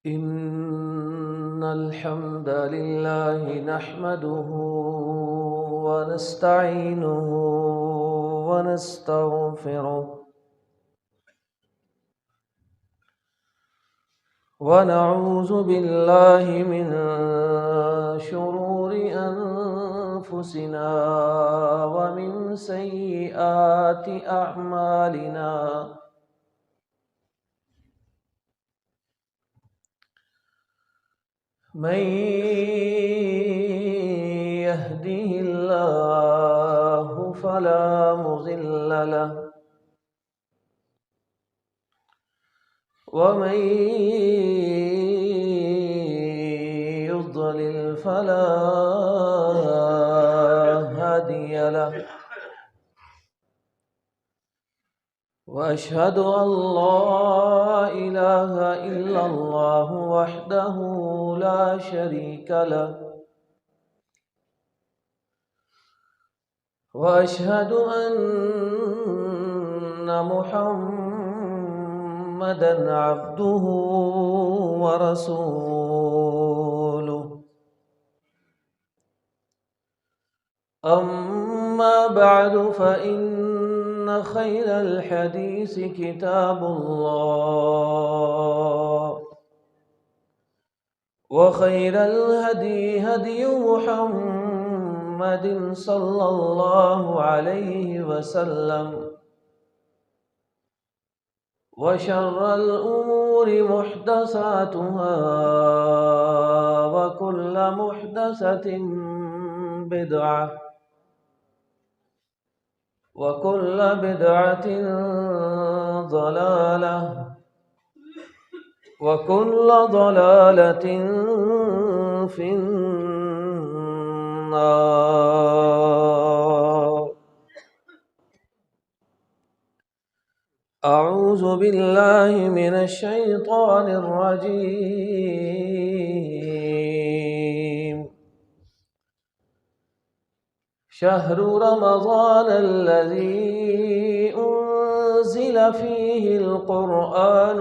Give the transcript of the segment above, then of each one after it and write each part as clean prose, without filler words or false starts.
إن الحمد لله نحمده ونستعينه ونستغفره ونعوذ بالله من شرور أنفسنا ومن سيئات أعمالنا من يهده الله فلا مضل له ومن يضلل فلا هادي له وأشهد أن لا إله إلا الله وحده لا شريك له وأشهد أن محمدًا عبده ورسوله أما بعد فإن خير الحديث كتاب الله وخير الهدي هدي محمد صلى الله عليه وسلم وشر الأمور محدثاتها وكل محدثة بدعة وكل بدعة ضلالة وكل ضلالة في النار. أعوذ بالله من الشيطان الرجيم. شهر رمضان الذي أنزل فيه القرآن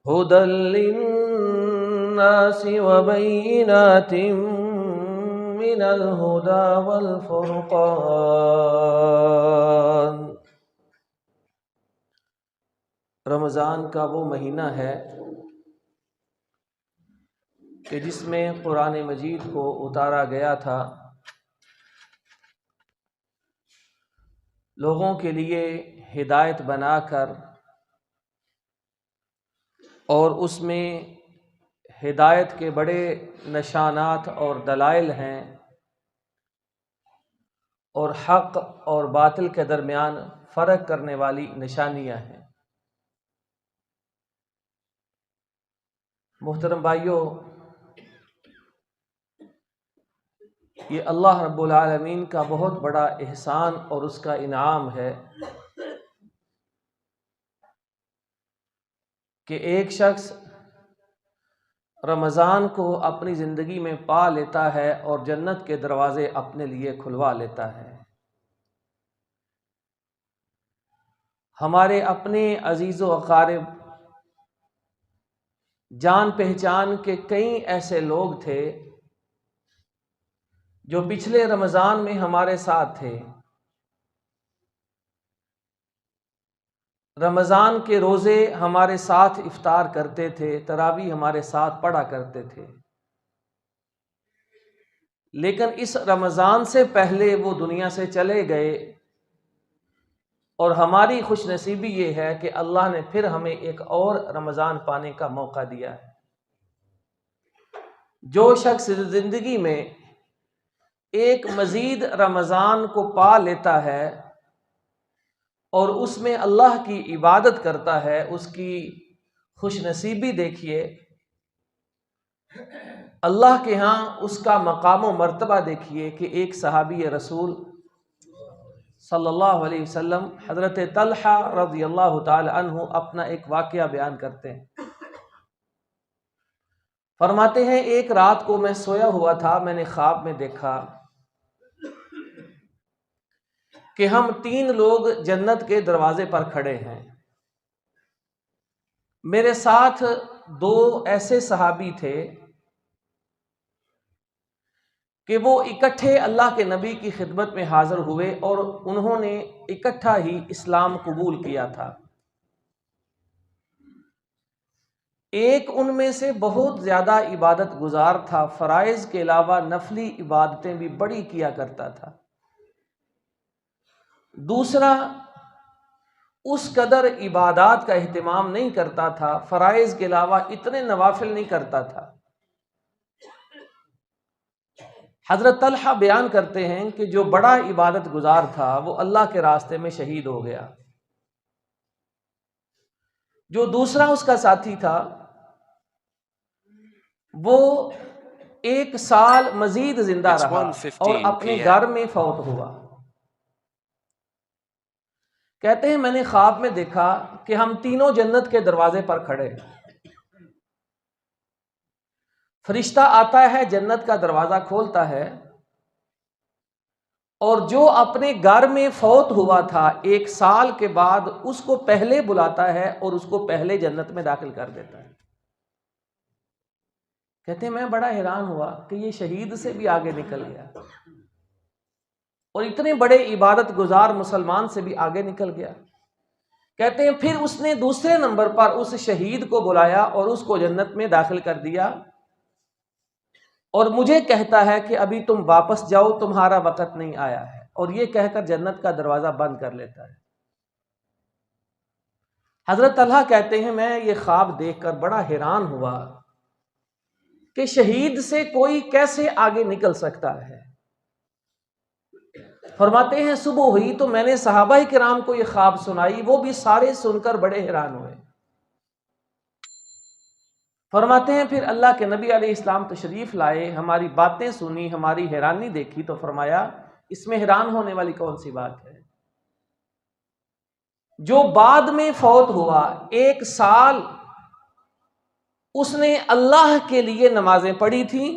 هدى للناس وبينات من الهدى والفرقان. رمضان کا وہ مہینہ ہے کہ جس میں قرآن مجید کو اتارا گیا تھا لوگوں کے لیے ہدایت بنا کر، اور اس میں ہدایت کے بڑے نشانات اور دلائل ہیں، اور حق اور باطل کے درمیان فرق کرنے والی نشانیاں ہیں. محترم بھائیوں، یہ اللہ رب العالمین کا بہت بڑا احسان اور اس کا انعام ہے کہ ایک شخص رمضان کو اپنی زندگی میں پا لیتا ہے اور جنت کے دروازے اپنے لیے کھلوا لیتا ہے. ہمارے اپنے عزیز و اقارب، جان پہچان کے کئی ایسے لوگ تھے جو پچھلے رمضان میں ہمارے ساتھ تھے. رمضان کے روزے ہمارے ساتھ افطار کرتے تھے، تراویح ہمارے ساتھ پڑھا کرتے تھے، لیکن اس رمضان سے پہلے وہ دنیا سے چلے گئے. اور ہماری خوش نصیبی یہ ہے کہ اللہ نے پھر ہمیں ایک اور رمضان پانے کا موقع دیا ہے. جو شخص زندگی میں ایک مزید رمضان کو پا لیتا ہے اور اس میں اللہ کی عبادت کرتا ہے، اس کی خوش نصیبی دیکھیے. اللہ کے ہاں اس کا مقام و مرتبہ دیکھیے کہ ایک صحابی رسول صلی اللہ علیہ وسلم حضرت طلحہ رضی اللہ تعالی عنہ اپنا ایک واقعہ بیان کرتے ہیں. فرماتے ہیں ایک رات کو میں سویا ہوا تھا، میں نے خواب میں دیکھا کہ ہم 3 لوگ جنت کے دروازے پر کھڑے ہیں. میرے ساتھ 2 ایسے صحابی تھے کہ وہ اکٹھے اللہ کے نبی کی خدمت میں حاضر ہوئے اور انہوں نے اکٹھا ہی اسلام قبول کیا تھا. ایک ان میں سے بہت زیادہ عبادت گزار تھا، فرائض کے علاوہ نفلی عبادتیں بھی بڑی کیا کرتا تھا. دوسرا اس قدر عبادات کا اہتمام نہیں کرتا تھا، فرائض کے علاوہ اتنے نوافل نہیں کرتا تھا. حضرت طلحہ بیان کرتے ہیں کہ جو بڑا عبادت گزار تھا وہ اللہ کے راستے میں شہید ہو گیا. جو دوسرا اس کا ساتھی تھا وہ 1 سال مزید زندہ رہا اور اپنے گھر میں فوت ہوا. کہتے ہیں میں نے خواب میں دیکھا کہ ہم تینوں جنت کے دروازے پر کھڑے ہیں. فرشتہ آتا ہے، جنت کا دروازہ کھولتا ہے اور جو اپنے گھر میں فوت ہوا تھا 1 سال کے بعد اس کو پہلے بلاتا ہے اور اس کو پہلے جنت میں داخل کر دیتا ہے. کہتے ہیں میں بڑا حیران ہوا کہ یہ شہید سے بھی آگے نکل گیا اور اتنے بڑے عبادت گزار مسلمان سے بھی آگے نکل گیا. کہتے ہیں پھر اس نے دوسرے نمبر پر اس شہید کو بلایا اور اس کو جنت میں داخل کر دیا اور مجھے کہتا ہے کہ ابھی تم واپس جاؤ، تمہارا وقت نہیں آیا ہے، اور یہ کہہ کر جنت کا دروازہ بند کر لیتا ہے. حضرت طلحہ کہتے ہیں میں یہ خواب دیکھ کر بڑا حیران ہوا کہ شہید سے کوئی کیسے آگے نکل سکتا ہے. فرماتے ہیں صبح ہوئی تو میں نے صحابہ کرام کو یہ خواب سنائی، وہ بھی سارے سن کر بڑے حیران ہوئے. فرماتے ہیں پھر اللہ کے نبی علیہ السلام تشریف لائے، ہماری باتیں سنی، ہماری حیرانی دیکھی تو فرمایا اس میں حیران ہونے والی کون سی بات ہے؟ جو بعد میں فوت ہوا 1 سال اس نے اللہ کے لیے نمازیں پڑھی تھیں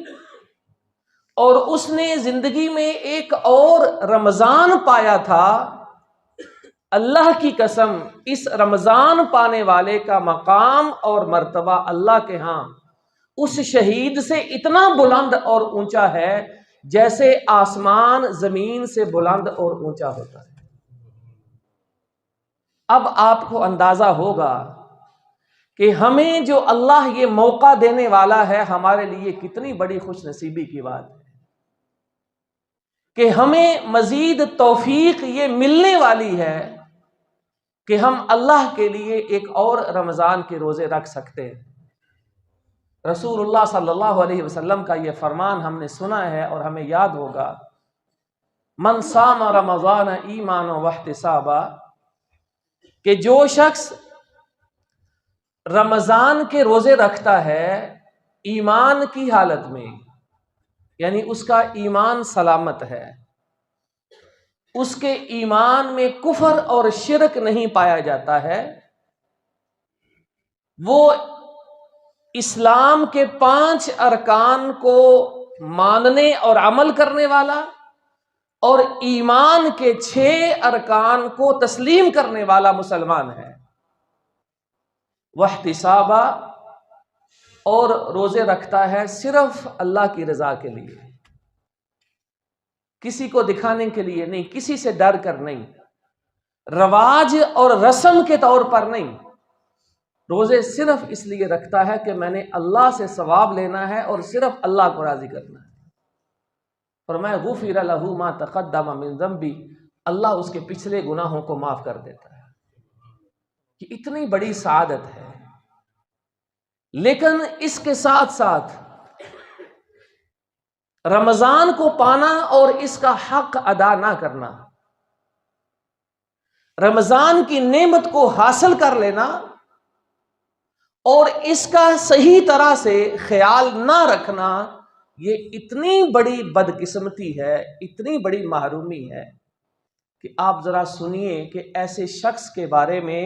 اور اس نے زندگی میں ایک اور رمضان پایا تھا. اللہ کی قسم اس رمضان پانے والے کا مقام اور مرتبہ اللہ کے ہاں اس شہید سے اتنا بلند اور اونچا ہے جیسے آسمان زمین سے بلند اور اونچا ہوتا ہے. اب آپ کو اندازہ ہوگا کہ ہمیں جو اللہ یہ موقع دینے والا ہے ہمارے لیے کتنی بڑی خوش نصیبی کی بات ہے کہ ہمیں مزید توفیق یہ ملنے والی ہے کہ ہم اللہ کے لیے ایک اور رمضان کے روزے رکھ سکتے ہیں. رسول اللہ صلی اللہ علیہ وسلم کا یہ فرمان ہم نے سنا ہے اور ہمیں یاد ہوگا، من صام رمضان ایمانا واحتسابا، کہ جو شخص رمضان کے روزے رکھتا ہے ایمان کی حالت میں، یعنی اس کا ایمان سلامت ہے، اس کے ایمان میں کفر اور شرک نہیں پایا جاتا ہے، وہ اسلام کے 5 ارکان کو ماننے اور عمل کرنے والا اور ایمان کے 6 ارکان کو تسلیم کرنے والا مسلمان ہے. واحتسابا، اور روزے رکھتا ہے صرف اللہ کی رضا کے لیے، کسی کو دکھانے کے لیے نہیں، کسی سے ڈر کر نہیں، رواج اور رسم کے طور پر نہیں. روزے صرف اس لیے رکھتا ہے کہ میں نے اللہ سے ثواب لینا ہے اور صرف اللہ کو راضی کرنا ہے. فرمایا غفر لہ ما تقدم من ذنبی، اللہ اس کے پچھلے گناہوں کو معاف کر دیتا ہے. یہ اتنی بڑی سعادت ہے. لیکن اس کے ساتھ ساتھ رمضان کو پانا اور اس کا حق ادا نہ کرنا، رمضان کی نعمت کو حاصل کر لینا اور اس کا صحیح طرح سے خیال نہ رکھنا، یہ اتنی بڑی بدقسمتی ہے، اتنی بڑی محرومی ہے کہ آپ ذرا سنیے کہ ایسے شخص کے بارے میں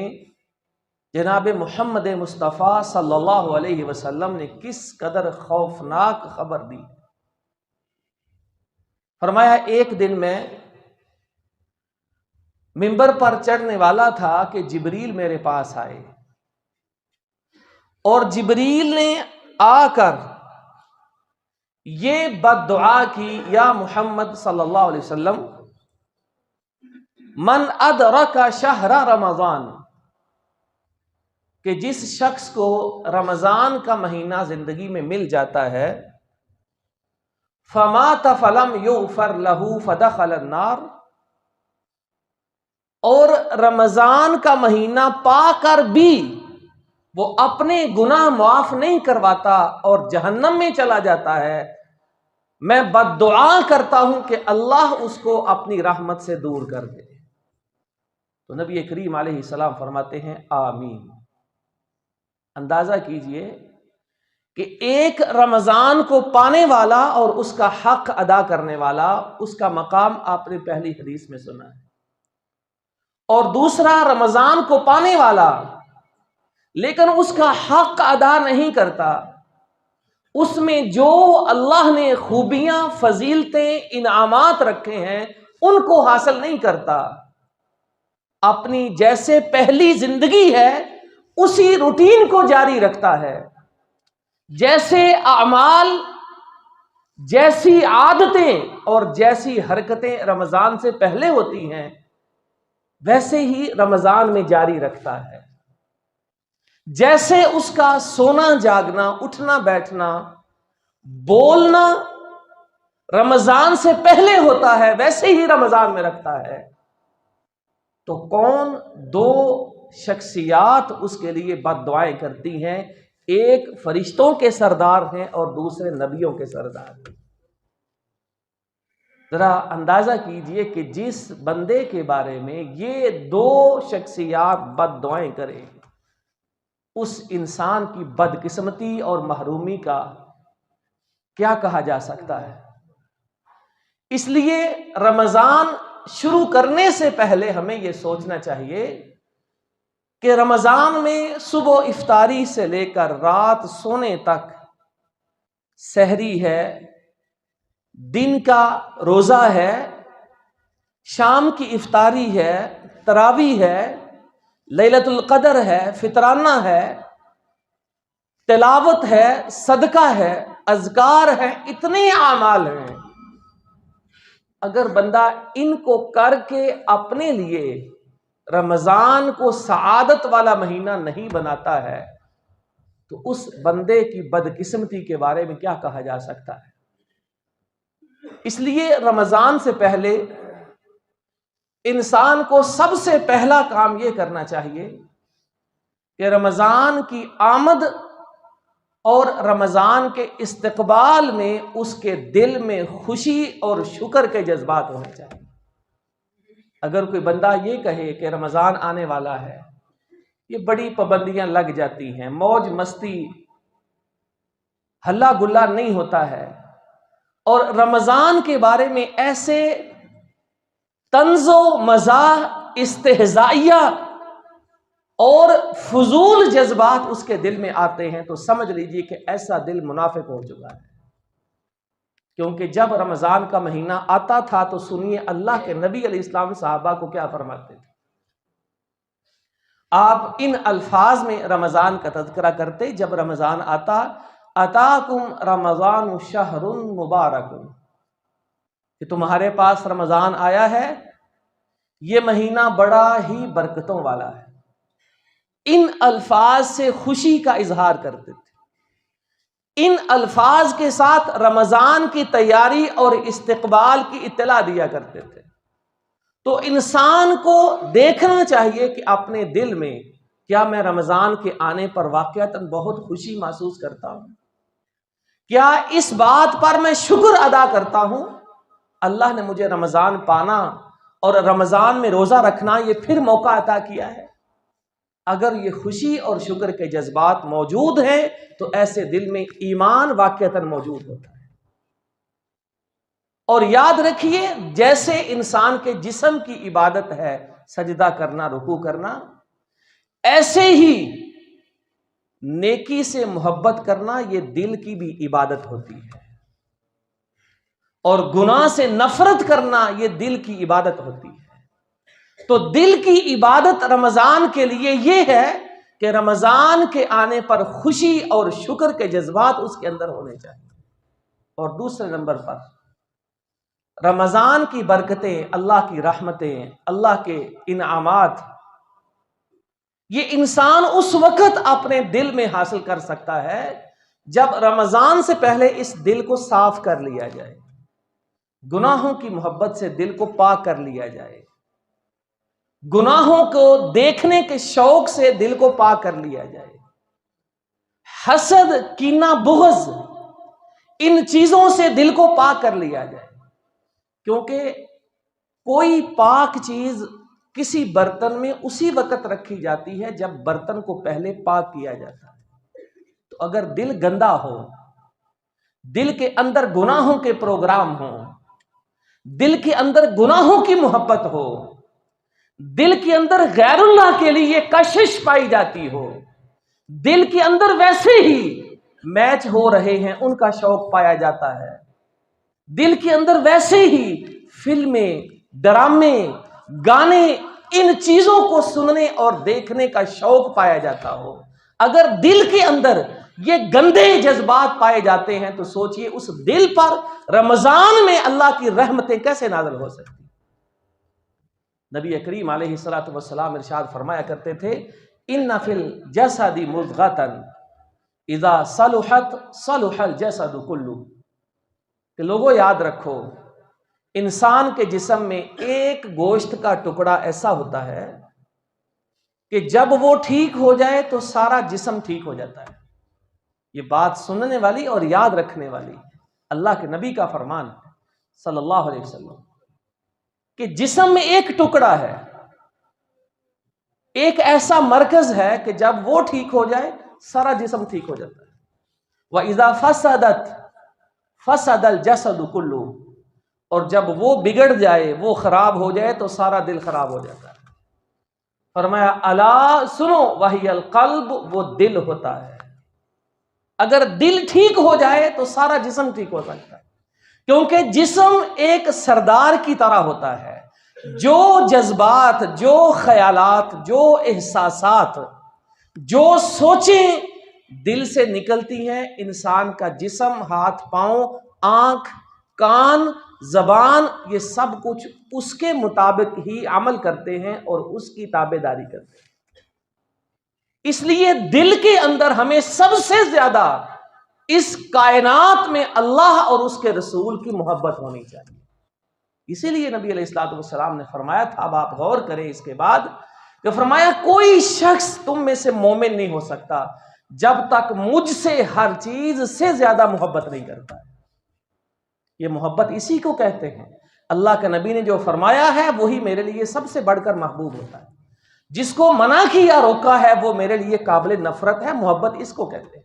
جناب محمد مصطفیٰ صلی اللہ علیہ وسلم نے کس قدر خوفناک خبر دی. فرمایا ایک دن میں منبر پر چڑھنے والا تھا کہ جبریل میرے پاس آئے، اور جبریل نے آ کر یہ بد دعا کی، یا محمد صلی اللہ علیہ وسلم، من ادرک شہر رمضان، کہ جس شخص کو رمضان کا مہینہ زندگی میں مل جاتا ہے، فمات فلم یغفر لہ فدخل النار، اور رمضان کا مہینہ پا کر بھی وہ اپنے گناہ معاف نہیں کرواتا اور جہنم میں چلا جاتا ہے، میں بد دعا کرتا ہوں کہ اللہ اس کو اپنی رحمت سے دور کر دے۔ تو نبی کریم علیہ السلام فرماتے ہیں آمین۔ اندازہ کیجئے کہ ایک رمضان کو پانے والا اور اس کا حق ادا کرنے والا، اس کا مقام آپ نے پہلی حدیث میں سنا ہے، اور دوسرا رمضان کو پانے والا لیکن اس کا حق ادا نہیں کرتا، اس میں جو اللہ نے خوبیاں، فضیلتیں، انعامات رکھے ہیں ان کو حاصل نہیں کرتا، اپنی جیسے پہلی زندگی ہے اسی روٹین کو جاری رکھتا ہے، جیسے اعمال، جیسی عادتیں اور جیسی حرکتیں رمضان سے پہلے ہوتی ہیں ویسے ہی رمضان میں جاری رکھتا ہے، جیسے اس کا سونا جاگنا، اٹھنا بیٹھنا، بولنا رمضان سے پہلے ہوتا ہے ویسے ہی رمضان میں رکھتا ہے۔ تو کون دو شخصیات اس کے لیے بد دعائیں کرتی ہیں؟ ایک فرشتوں کے سردار ہیں اور دوسرے نبیوں کے سردار ہیں۔ ذرا اندازہ کیجئے کہ جس بندے کے بارے میں یہ دو شخصیات بد دعائیں کریں، اس انسان کی بدقسمتی اور محرومی کا کیا کہا جا سکتا ہے؟ اس لیے رمضان شروع کرنے سے پہلے ہمیں یہ سوچنا چاہیے کہ رمضان میں صبح افطاری سے لے کر رات سونے تک سحری ہے، دن کا روزہ ہے، شام کی افطاری ہے، تراویح ہے، لیلۃ القدر ہے، فطرانہ ہے، تلاوت ہے، صدقہ ہے، اذکار ہے، اتنے اعمال ہیں۔ اگر بندہ ان کو کر کے اپنے لیے رمضان کو سعادت والا مہینہ نہیں بناتا ہے تو اس بندے کی بدقسمتی کے بارے میں کیا کہا جا سکتا ہے؟ اس لیے رمضان سے پہلے انسان کو سب سے پہلا کام یہ کرنا چاہیے کہ رمضان کی آمد اور رمضان کے استقبال میں اس کے دل میں خوشی اور شکر کے جذبات ہونے چاہیے۔ اگر کوئی بندہ یہ کہے کہ رمضان آنے والا ہے، یہ بڑی پابندیاں لگ جاتی ہیں، موج مستی، ہلا گلا نہیں ہوتا ہے، اور رمضان کے بارے میں ایسے طنز و مزاح، استہزائیہ اور فضول جذبات اس کے دل میں آتے ہیں، تو سمجھ لیجئے کہ ایسا دل منافق ہو چکا ہے۔ کیونکہ جب رمضان کا مہینہ آتا تھا تو سنیے اللہ کے نبی علیہ السلام صحابہ کو کیا فرماتے تھے۔ آپ ان الفاظ میں رمضان کا تذکرہ کرتے، جب رمضان آتا، اتاکم رمضان شہر مبارک، کہ تمہارے پاس رمضان آیا ہے، یہ مہینہ بڑا ہی برکتوں والا ہے۔ ان الفاظ سے خوشی کا اظہار کرتے تھے، ان الفاظ کے ساتھ رمضان کی تیاری اور استقبال کی اطلاع دیا کرتے تھے۔ تو انسان کو دیکھنا چاہیے کہ اپنے دل میں کیا میں رمضان کے آنے پر واقعتاً بہت خوشی محسوس کرتا ہوں؟ کیا اس بات پر میں شکر ادا کرتا ہوں اللہ نے مجھے رمضان پانا اور رمضان میں روزہ رکھنا یہ پھر موقع عطا کیا ہے؟ اگر یہ خوشی اور شکر کے جذبات موجود ہیں تو ایسے دل میں ایمان واقعتاً موجود ہوتا ہے۔ اور یاد رکھیے، جیسے انسان کے جسم کی عبادت ہے سجدہ کرنا، رکوع کرنا، ایسے ہی نیکی سے محبت کرنا یہ دل کی بھی عبادت ہوتی ہے، اور گناہ سے نفرت کرنا یہ دل کی عبادت ہوتی ہے۔ تو دل کی عبادت رمضان کے لیے یہ ہے کہ رمضان کے آنے پر خوشی اور شکر کے جذبات اس کے اندر ہونے چاہیے. اور دوسرے نمبر پر رمضان کی برکتیں، اللہ کی رحمتیں، اللہ کے انعامات، یہ انسان اس وقت اپنے دل میں حاصل کر سکتا ہے جب رمضان سے پہلے اس دل کو صاف کر لیا جائے، گناہوں کی محبت سے دل کو پاک کر لیا جائے، گناہوں کو دیکھنے کے شوق سے دل کو پاک کر لیا جائے، حسد، کینہ، بغض، ان چیزوں سے دل کو پاک کر لیا جائے. کیونکہ کوئی پاک چیز کسی برتن میں اسی وقت رکھی جاتی ہے جب برتن کو پہلے پاک کیا جاتا ہے. تو اگر دل گندا ہو، دل کے اندر گناہوں کے پروگرام ہوں، دل کے اندر گناہوں کی محبت ہو، دل کے اندر غیر اللہ کے لیے کشش پائی جاتی ہو، دل کے اندر ویسے ہی میچ ہو رہے ہیں ان کا شوق پایا جاتا ہے، دل کے اندر ویسے ہی فلمیں، ڈرامے، گانے، ان چیزوں کو سننے اور دیکھنے کا شوق پایا جاتا ہو، اگر دل کے اندر یہ گندے جذبات پائے جاتے ہیں تو سوچئے اس دل پر رمضان میں اللہ کی رحمتیں کیسے نازل ہو سکتی. نبی کریم علیہ الصلوۃ والسلام ارشاد فرمایا کرتے تھے، ان فی الجسد مضغۃ اذا صلحت صلح الجسد کلہ، کہ لوگوں یاد رکھو، انسان کے جسم میں ایک گوشت کا ٹکڑا ایسا ہوتا ہے کہ جب وہ ٹھیک ہو جائے تو سارا جسم ٹھیک ہو جاتا ہے. یہ بات سننے والی اور یاد رکھنے والی اللہ کے نبی کا فرمان ہے صلی اللہ علیہ وسلم، کہ جسم میں ایک ٹکڑا ہے، ایک ایسا مرکز ہے کہ جب وہ ٹھیک ہو جائے سارا جسم ٹھیک ہو جاتا ہے. وَإِذَا فَسَدَتْ فَسَدَ الْجَسَدُ كُلُّهُ، اور جب وہ بگڑ جائے، وہ خراب ہو جائے تو سارا دل خراب ہو جاتا ہے. فرمایا الا سنو وہی القلب، وہ دل ہوتا ہے. اگر دل ٹھیک ہو جائے تو سارا جسم ٹھیک ہو سکتا ہے، کیونکہ جسم ایک سردار کی طرح ہوتا ہے. جو جذبات، جو خیالات، جو احساسات، جو سوچیں دل سے نکلتی ہیں، انسان کا جسم، ہاتھ پاؤں، آنکھ، کان، زبان، یہ سب کچھ اس کے مطابق ہی عمل کرتے ہیں اور اس کی تابعداری کرتے ہیں. اس لیے دل کے اندر ہمیں سب سے زیادہ اس کائنات میں اللہ اور اس کے رسول کی محبت ہونی چاہیے. اسی لیے نبی علیہ الصلوۃ والسلام نے فرمایا تھا، اب آپ غور کریں اس کے بعد، کہ فرمایا کوئی شخص تم میں سے مومن نہیں ہو سکتا جب تک مجھ سے ہر چیز سے زیادہ محبت نہیں کرتا. یہ محبت اسی کو کہتے ہیں. اللہ کے نبی نے جو فرمایا ہے وہی میرے لیے سب سے بڑھ کر محبوب ہوتا ہے. جس کو منع کیا، روکا ہے، وہ میرے لیے قابل نفرت ہے. محبت اس کو کہتے ہیں.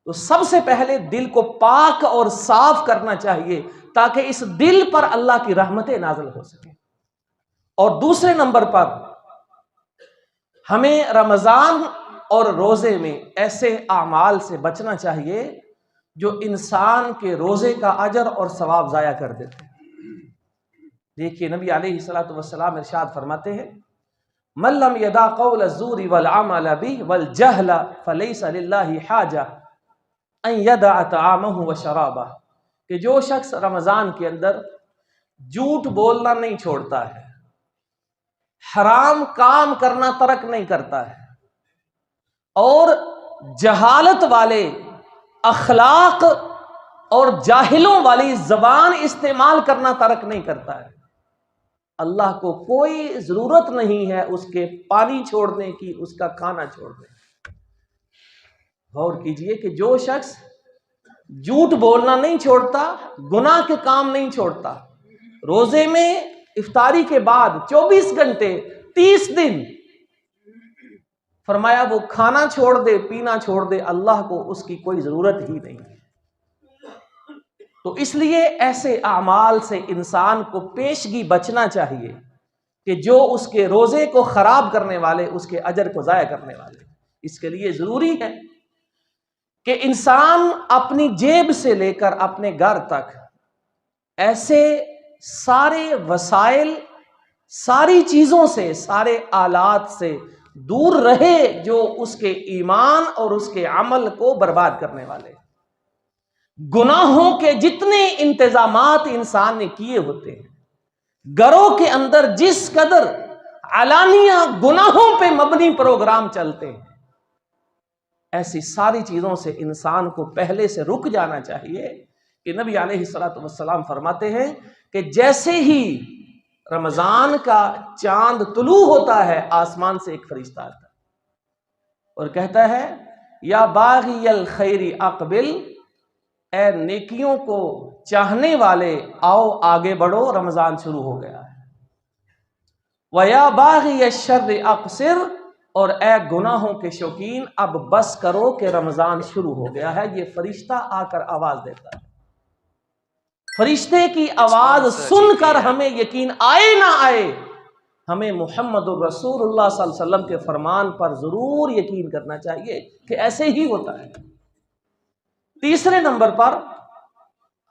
تو سب سے پہلے دل کو پاک اور صاف کرنا چاہیے تاکہ اس دل پر اللہ کی رحمتیں نازل ہو سکیں. اور دوسرے نمبر پر ہمیں رمضان اور روزے میں ایسے اعمال سے بچنا چاہیے جو انسان کے روزے کا اجر اور ثواب ضائع کر دیتے ہیں. دیکھیے نبی علیہ الصلوۃ والسلام ارشاد فرماتے ہیں، من لم یدع قول الزور والعمل به والجهل فليس لله حاجہ ان یدع طعامه وشرابہ، کہ جو شخص رمضان کے اندر جھوٹ بولنا نہیں چھوڑتا ہے، حرام کام کرنا ترک نہیں کرتا ہے، اور جہالت والے اخلاق اور جاہلوں والی زبان استعمال کرنا ترک نہیں کرتا ہے، اللہ کو کوئی ضرورت نہیں ہے اس کے پانی چھوڑنے کی، اس کا کھانا چھوڑنے کی. غور کیجئے کہ جو شخص جھوٹ بولنا نہیں چھوڑتا، گناہ کے کام نہیں چھوڑتا، روزے میں افطاری کے بعد 24 گھنٹے 30 دن، فرمایا وہ کھانا چھوڑ دے، پینا چھوڑ دے، اللہ کو اس کی کوئی ضرورت ہی نہیں. تو اس لیے ایسے اعمال سے انسان کو پیشگی بچنا چاہیے کہ جو اس کے روزے کو خراب کرنے والے، اس کے اجر کو ضائع کرنے والے. اس کے لیے ضروری ہے کہ انسان اپنی جیب سے لے کر اپنے گھر تک ایسے سارے وسائل، ساری چیزوں سے، سارے آلات سے دور رہے جو اس کے ایمان اور اس کے عمل کو برباد کرنے والے۔ گناہوں کے جتنے انتظامات انسان نے کیے ہوتے ہیں، گھروں کے اندر جس قدر علانیہ گناہوں پہ مبنی پروگرام چلتے ہیں، ایسی ساری چیزوں سے انسان کو پہلے سے رک جانا چاہیے کہ نبی علیہ الصلوۃ والسلام فرماتے ہیں کہ جیسے ہی رمضان کا چاند طلوع ہوتا ہے، آسمان سے ایک فرشتہ آتا ہے اور کہتا ہے یا باغی الخیر اقبل، اے نیکیوں کو چاہنے والے آؤ آگے بڑھو، رمضان شروع ہو گیا ہے۔ وَيَا بَاغِيَ الشَّرِّ اقْصِرْ، اور اے گناہوں کے شوقین اب بس کرو کہ رمضان شروع ہو گیا ہے۔ یہ فرشتہ آ کر آواز دیتا ہے۔ فرشتے کی آواز سن کر ہمیں یقین آئے نہ آئے، ہمیں محمد الرسول اللہ صلی اللہ علیہ وسلم کے فرمان پر ضرور یقین کرنا چاہیے کہ ایسے ہی ہوتا ہے۔ تیسرے نمبر پر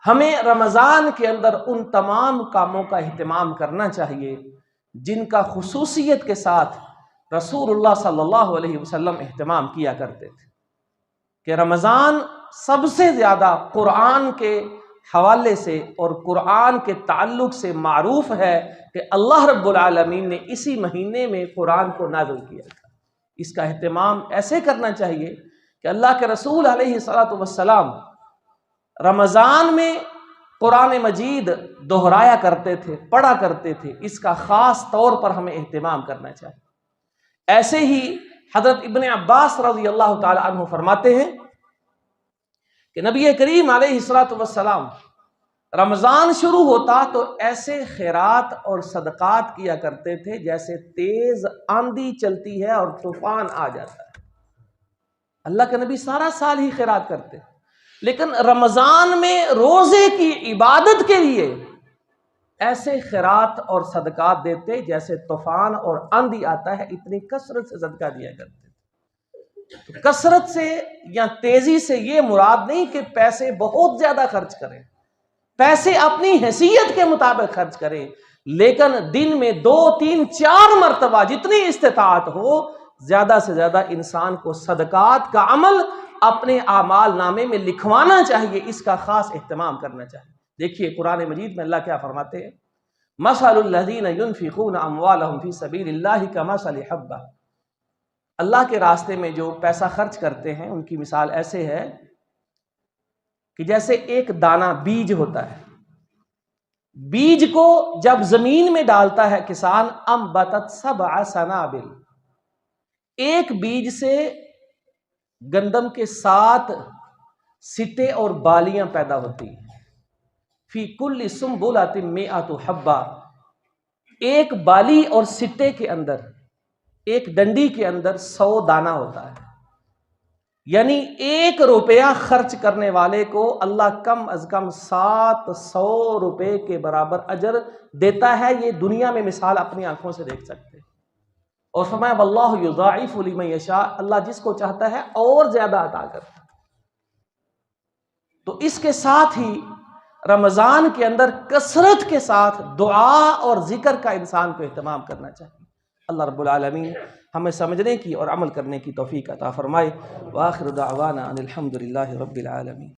ہمیں رمضان کے اندر ان تمام کاموں کا اہتمام کرنا چاہیے جن کا خصوصیت کے ساتھ رسول اللہ صلی اللہ علیہ وسلم اہتمام کیا کرتے تھے، کہ رمضان سب سے زیادہ قرآن کے حوالے سے اور قرآن کے تعلق سے معروف ہے کہ اللہ رب العالمین نے اسی مہینے میں قرآن کو نازل کیا تھا۔ اس کا اہتمام ایسے کرنا چاہیے کہ اللہ کے رسول علیہ الصلوۃ والسلام رمضان میں قرآن مجید دہرایا کرتے تھے، پڑھا کرتے تھے، اس کا خاص طور پر ہمیں اہتمام کرنا چاہیے۔ ایسے ہی حضرت ابن عباس رضی اللہ تعالی عنہ فرماتے ہیں کہ نبی کریم علیہ الصلوۃ والسلام رمضان شروع ہوتا تو ایسے خیرات اور صدقات کیا کرتے تھے جیسے تیز آندھی چلتی ہے اور طوفان آ جاتا ہے۔ اللہ کے نبی سارا سال ہی خیرات کرتے، لیکن رمضان میں روزے کی عبادت کے لیے ایسے خیرات اور صدقات دیتے جیسے طوفان اور آندھی آتا ہے، اتنی کثرت سے صدقہ دیا کرتے تھے۔ تو کثرت سے یا تیزی سے یہ مراد نہیں کہ پیسے بہت زیادہ خرچ کریں، پیسے اپنی حیثیت کے مطابق خرچ کریں، لیکن دن میں 2 3 4 مرتبہ جتنی استطاعت ہو، زیادہ سے زیادہ انسان کو صدقات کا عمل اپنے اعمال نامے میں لکھوانا چاہیے، اس کا خاص اہتمام کرنا چاہیے۔ دیکھیے قرآن مجید میں اللہ کیا فرماتے ہیں، مثل الذین ينفقون اموالهم فی سبیل اللہ کمثل حبۃ، اللہ کے راستے میں جو پیسہ خرچ کرتے ہیں ان کی مثال ایسے ہے کہ جیسے ایک دانہ بیج ہوتا ہے، بیج کو جب زمین میں ڈالتا ہے کسان، انبتت 7 سنابل، ایک بیج سے گندم کے 7 سٹے اور بالیاں پیدا ہوتی ہیں، فی کل سنبلۃ 100 حبہ، ایک بالی اور سٹے کے اندر، ایک ڈنڈی کے اندر 100 دانہ ہوتا ہے، یعنی 1 روپیہ خرچ کرنے والے کو اللہ کم از کم 700 روپے کے برابر اجر دیتا ہے۔ یہ دنیا میں مثال اپنی آنکھوں سے دیکھ سکتے ہیں۔ اور فرمایا واللہ یضاعف لمن یشاء، اللہ جس کو چاہتا ہے اور زیادہ عطا کرتا ہے۔ تو اس کے ساتھ ہی رمضان کے اندر کثرت کے ساتھ دعا اور ذکر کا انسان کو اہتمام کرنا چاہیے۔ اللہ رب العالمین ہمیں سمجھنے کی اور عمل کرنے کی توفیق عطا فرمائے۔ وآخر دعوانا ان الحمد للہ رب العالمین۔